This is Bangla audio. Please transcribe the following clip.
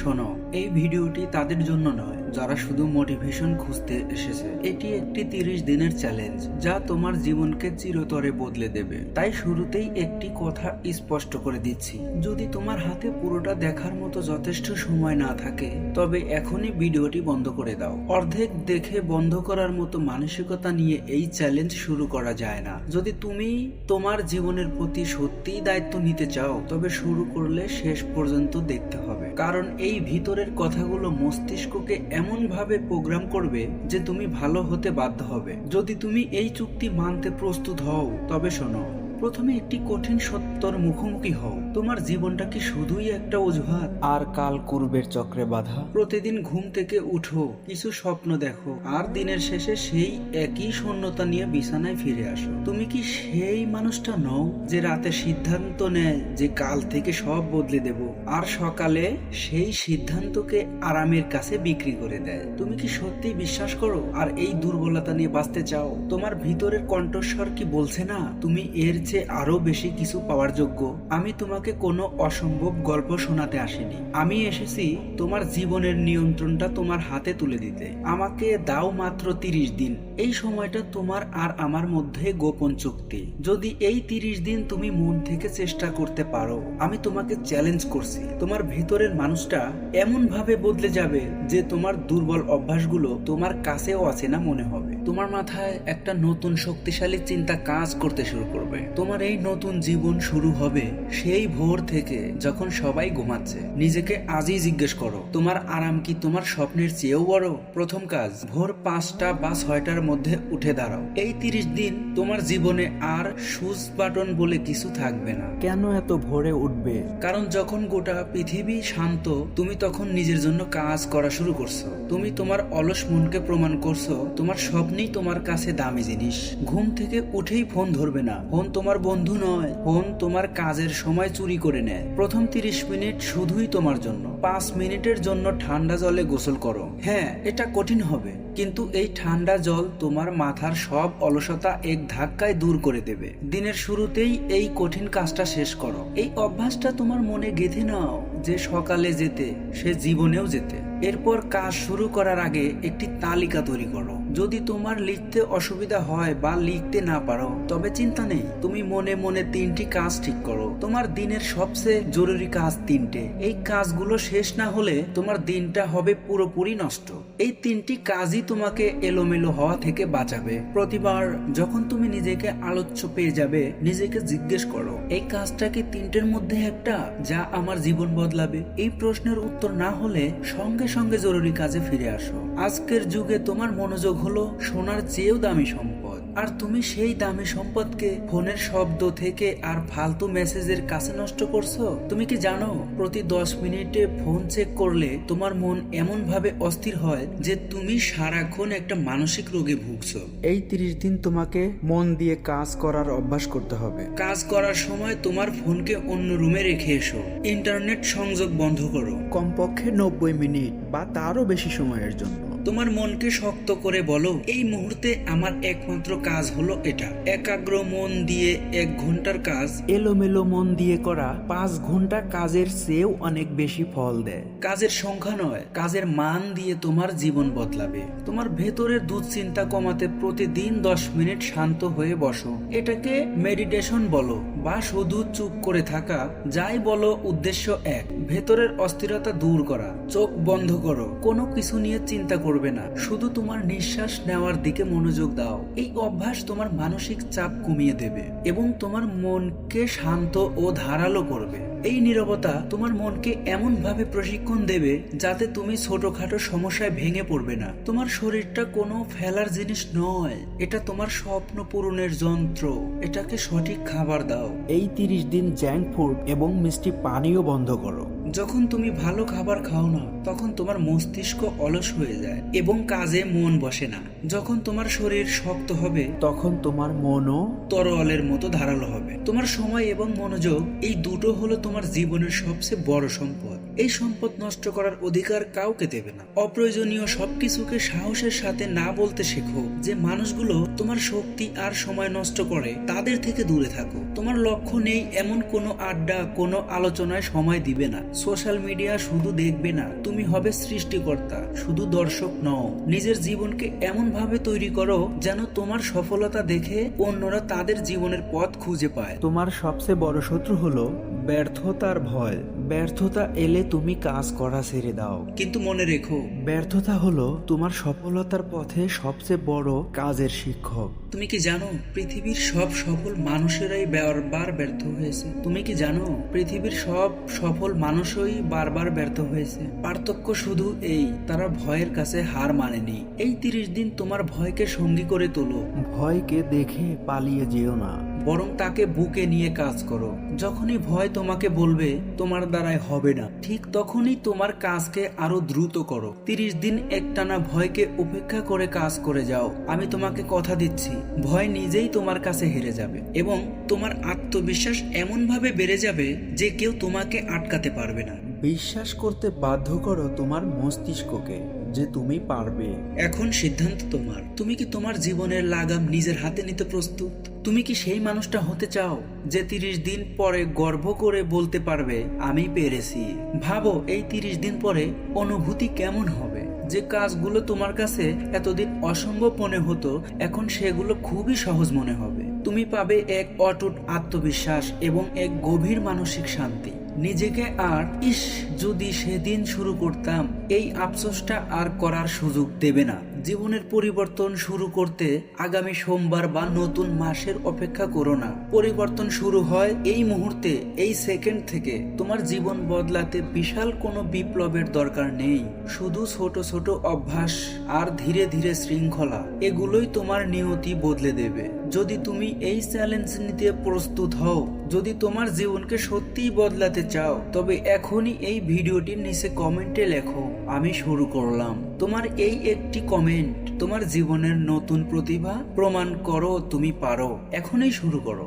শোনো, এই ভিডিওটি তাদের জন্য নয় যারা শুধু মোটিভেশন খুঁজতে এসেছে। এটি একটি 30 দিনের চ্যালেঞ্জ যা তোমার জীবনকে চিরতরে বদলে দেবে। তাই শুরুতেই একটি কথা স্পষ্ট করে দিচ্ছি, যদি তোমার হাতে পুরোটা দেখার মতো যথেষ্ট সময় না থাকে তবে এখনই ভিডিওটি বন্ধ করে দাও। অর্ধেক দেখে বন্ধ করার মতো মানসিকতা নিয়ে এই চ্যালেঞ্জ শুরু করা যায় না। যদি তুমি তোমার জীবনের প্রতি সত্যিই দায়িত্ব নিতে চাও তবে শুরু করলে শেষ পর্যন্ত দেখতে হবে, কারণ এই ভিতরের কথাগুলো মস্তিষ্ককে এমন ভাবে প্রোগ্রাম করবে যে তুমি ভালো হতে বাধ্য হবে। যদি তুমি এই চুক্তি মানতে প্রস্তুত হও তবে শোনো, প্রথমে একটি কঠিন সত্যর মুখোমুখি হও। তোমার জীবনটা কি শুধুই একটা অজুহাত আর কাল কুর্বের চক্রে বাঁধা? প্রতিদিন ঘুম থেকে উঠো, কিছু স্বপ্ন দেখো, আর দিনের শেষে সেই একই শূন্যতা নিয়ে বিছানায় ফিরে আসো। তুমি কি সেই মানুষটা নও যে রাতে সিদ্ধান্ত নেয় যে কাল থেকে সব বদলে দেব, আর সকালে সেই সিদ্ধান্তকে আরামের কাছে বিক্রি করে দেয়? তুমি কি সত্যি বিশ্বাস করো আর এই দুর্বলতা নিয়ে বাঁচতে চাও? তোমার ভিতরের কণ্ঠস্বর কি বলছে না তুমি এর চেয়ে আরো বেশি কিছু পাওয়ার যোগ্য? আমি তোমাকে কোনো অসম্ভব গল্প শোনাতে আসিনি, আমি এসেছি তোমার জীবনের নিয়ন্ত্রণটা তোমার হাতে তুলে দিতে। আমাকে দাও মাত্র 30 দিন। এই সময়টা তোমার আর আমার মধ্যে গোপন চুক্তি। যদি এই 30 দিন তুমি মন থেকে চেষ্টা করতে পারো, আমি তোমাকে চ্যালেঞ্জ করছি, তোমার ভেতরের মানুষটা এমন ভাবে বদলে যাবে যে তোমার দুর্বল অভ্যাসগুলো তোমার কাছেও অচেনা মনে হবে। তোমার মাথায় একটা নতুন শক্তিশালী চিন্তা কাজ করতে শুরু করবে। তোমার এই নতুন জীবন শুরু হবে সেই ভোর থেকে যখন সবাই ঘুমাচ্ছে। নিজেকে আজই জিজ্ঞেস করো, তোমার আরাম কি তোমার স্বপ্নের চেয়েও বড়? প্রথম কাজ, ভোর 5টা বা 6টার মধ্যে উঠে দাঁড়াও। এই 30 দিন তোমার জীবনে আর সুজ বাটন বলে কিছু থাকবে না। কেন এত ভোরে উঠবে? কারণ যখন গোটা পৃথিবী শান্ত, তুমি তখন নিজের জন্য কাজ করা শুরু করছো। তুমি তোমার অলস মনকে প্রমাণ করছো তোমার স্বপ্নই তোমার কাছে দামি জিনিস। ঘুম থেকে উঠেই ফোন ধরবে না। ফোন তোমার বন্ধু নয়, ফোন তোমার কাজের সময় চুরি করে নেয়। প্রথম 30 মিনিট শুধুই তোমার জন্য। 5 মিনিটের জন্য ঠান্ডা জলে গোসল করো। হ্যাঁ, এটা কঠিন হবে, কিন্তু এই ঠান্ডা জল তোমার মাথার সব অলসতা এক ধাক্কায় দূর করে দেবে। দিনের শুরুতেই এই কঠিন কাজটা শেষ করো। এই অভ্যাসটা তোমার মনে গেঁথে নাও যে সকালে যেতে সে জীবনেও যেতে। এরপর কাজ শুরু করার আগে একটি তালিকা তৈরি করো। যদি তোমার লিখতে অসুবিধা হয় বা লিখতে না পারো তবে চিন্তা নেই, তুমি মনে মনে 3টি কাজ ঠিক করো। তোমার দিনের সবচেয়ে জরুরি কাজ 3টে। এই কাজগুলো শেষ না হলে তোমার দিনটা হবে পুরোপুরি নষ্ট। এই 3টি কাজই তোমাকে এলোমেলো হওয়া থেকে বাঁচাবে। প্রতিবার যখন তুমি নিজেকে আলোচ্য পেয়ে যাবে, নিজেকে জিজ্ঞেস করো, এই কাজটা কি 3টের মধ্যে একটা যা আমার জীবন বদলাবে? এই প্রশ্নের উত্তর না হলে সঙ্গে সঙ্গে জরুরি কাজে ফিরে আসো। আজকের যুগে তোমার মনোযোগ হলো সোনার চেয়েও দামি সম্পদ, আর তুমি সেই দামি সম্পদকে ফোনের শব্দ থেকে আর ফালতু মেসেজের কাছে নষ্ট করছো। তুমি কি জানো, প্রতি 10 মিনিটে ফোন চেক করলে তোমার মন এমন ভাবে অস্থির হয় যে তুমি সারাক্ষণ একটা মানসিক রোগে ভুগছো। এই 30 দিন তোমাকে মন দিয়ে কাজ করার অভ্যাস করতে হবে। কাজ করার সময় তোমার ফোনকে অন্য রুমে রেখে এসো। ইন্টারনেট সংযোগ বন্ধ করো, কমপক্ষে 90 মিনিট বা তারও বেশি সময়ের জন্য। তোমার মনকে শক্ত করে বলো, এই মুহূর্তে আমার একমাত্র কাজ হলো এটা। একাগ্র মন দিয়ে 1 ঘন্টার কাজ এলোমেলো মন দিয়ে করা 5 ঘন্টা কাজের চেয়েও অনেক বেশি ফল দেয়। কাজের সংখ্যা নয়, কাজের মান দিয়ে তোমার জীবন বদলাবে। তোমার ভেতরের দুশ্চিন্তা কমাতে প্রতিদিন 10 মিনিট শান্ত হয়ে বসো। এটাকে মেডিটেশন বলো বা শুধু চুপ করে থাকা, যাই বলো, উদ্দেশ্য এক, ভেতরের অস্থিরতা দূর করা। চোখ বন্ধ করো, কোনো কিছু নিয়ে চিন্তা করবে না, শুধু তোমার নিঃশ্বাস নেওয়ার দিকে মনোযোগ দাও। এই অভ্যাস তোমার মানসিক চাপ কমিয়ে দেবে এবং তোমার মনকে শান্ত ও ধারালো করবে। এই নীরবতা তোমার মনকে এমন ভাবে প্রশিক্ষণ দেবে যাতে তুমি ছোটখাটো সমস্যায় ভেঙে পড়বে না। তোমার শরীরটা কোনো ফেলার জিনিস নয়, এটা তোমার স্বপ্ন পূরণের যন্ত্র। এটাকে সঠিক খাবার দাও। এই 30 দিন জাঙ্ক ফুড এবং মিষ্টি পানীয় বন্ধ করো। যখন তুমি ভালো খাবার খাও না তখন তোমার মস্তিষ্ক অলস হয়ে যায় এবং কাজে মন বসে না। যখন তোমার শরীর শক্ত হবে তখন তোমার মনও তরোয়ালের মতো ধারালো হবে। তোমার সময় এবং মনোযোগ, এই দুটো হলো তোমার জীবনের সবচেয়ে বড় সম্পদ। এই সম্পদ নষ্ট করার অধিকার কাউকে দেবে না। অপ্রয়োজনীয় সবকিছুকে সাহসের সাথে না বলতে শেখো। যে মানুষগুলো তোমার শক্তি আর সময় নষ্ট করে তাদের থেকে দূরে থাকো। তোমার লক্ষ্য নেই এমন কোনো আড্ডা, কোনো আলোচনায় সময় দিবে না। সোশ্যাল মিডিয়া শুধু দেখবে না, তুমি হবে সৃষ্টিকর্তা, শুধু দর্শক নও। নিজের জীবনকে এমন ভাবে তৈরি করো যেন তোমার সফলতা দেখে অন্যরা তাদের জীবনের পথ খুঁজে পায়। তোমার সবচেয়ে বড় শত্রু হলো ব্যর্থতার ভয়। ব্যর্থতা এলে তুমি কাজ করা ছেড়ে দাও, কিন্তু মনে রেখো ব্যর্থতা হলো তোমার সফলতার পথে সবচেয়ে বড় কাজের শিক্ষক। তুমি কি জানো পৃথিবীর সব সফল মানুষেরাই বারবার ব্যর্থ হয়েছে? তুমি কি জানো পৃথিবীর সব সফল মানুষই বারবার ব্যর্থ হয়েছে? পার্থক্য শুধু এই, তারা ভয়ের কাছে হার মানেনি। এই 30 দিন তোমার ভয়কে সঙ্গী করে তোলো। ভয়কে দেখে পালিয়ে যেও না, বরং তাকে বুকে নিয়ে কাজ করো। যখনই ভয় তোমাকে বলবে তোমার দ্বারাই হবে না, ঠিক তখনই তোমার কাজকে আরো দ্রুত করো। 30 দিন একটানা ভয়কে উপেক্ষা করে কাজ করে যাও। আমি তোমাকে কথা দিচ্ছি, ভয় নিজেই তোমার কাছে হেরে যাবে এবং তোমার আত্মবিশ্বাস এমন ভাবে বেড়ে যাবে যে কেউ তোমাকে আটকাতে পারবে না। বিশ্বাস করতে বাধ্য করো তোমার মস্তিষ্ককে যে তুমি পারবে। এখন সিদ্ধান্ত তোমার। তুমি কি তোমার জীবনের লাগাম নিজের হাতে নিতে প্রস্তুত? তুমি কি সেই মানুষটা হতে চাও যে 30 দিন পরে গর্ব করে বলতে পারবে আমি পেরেছি? ভাবো এই 30 দিন পরে অনুভূতি কেমন হবে। যে কাজগুলো তোমার কাছে এতদিন অসম্ভব মনে হতো, এখন সেগুলো খুবই সহজ মনে হবে। তুমি পাবে এক অটুট আত্মবিশ্বাস এবং এক গভীর মানসিক শান্তি। নিজেকে আর ইস যদি সেদিন শুরু করতাম, এই আফসোসটা আর করার সুযোগ দেবে না। জীবনের পরিবর্তন শুরু করতে আগামী সোমবার বা নতুন মাসের অপেক্ষা করো না। পরিবর্তন শুরু হয় এই মুহূর্তে, এই সেকেন্ড থেকে। তোমার জীবন বদলাতে বিশাল কোনো বিপ্লবের দরকার নেই। শুধু ছোট ছোট অভ্যাস আর ধীরে ধীরে শৃঙ্খলা, এগুলোই তোমার নিয়তি বদলে দেবে। যদি তুমি এই চ্যালেঞ্জ নিতে প্রস্তুত হও, যদি তোমার জীবনকে সত্যিই বদলাতে চাও, তবে এখনই এই ভিডিওটির নিচে কমেন্টে লেখো আমি শুরু করলাম। তোমার এই একটি কমেন্ট তোমার জীবনের নতুন প্রতিভা প্রমাণ করো তুমি পারো। এখনই শুরু করো।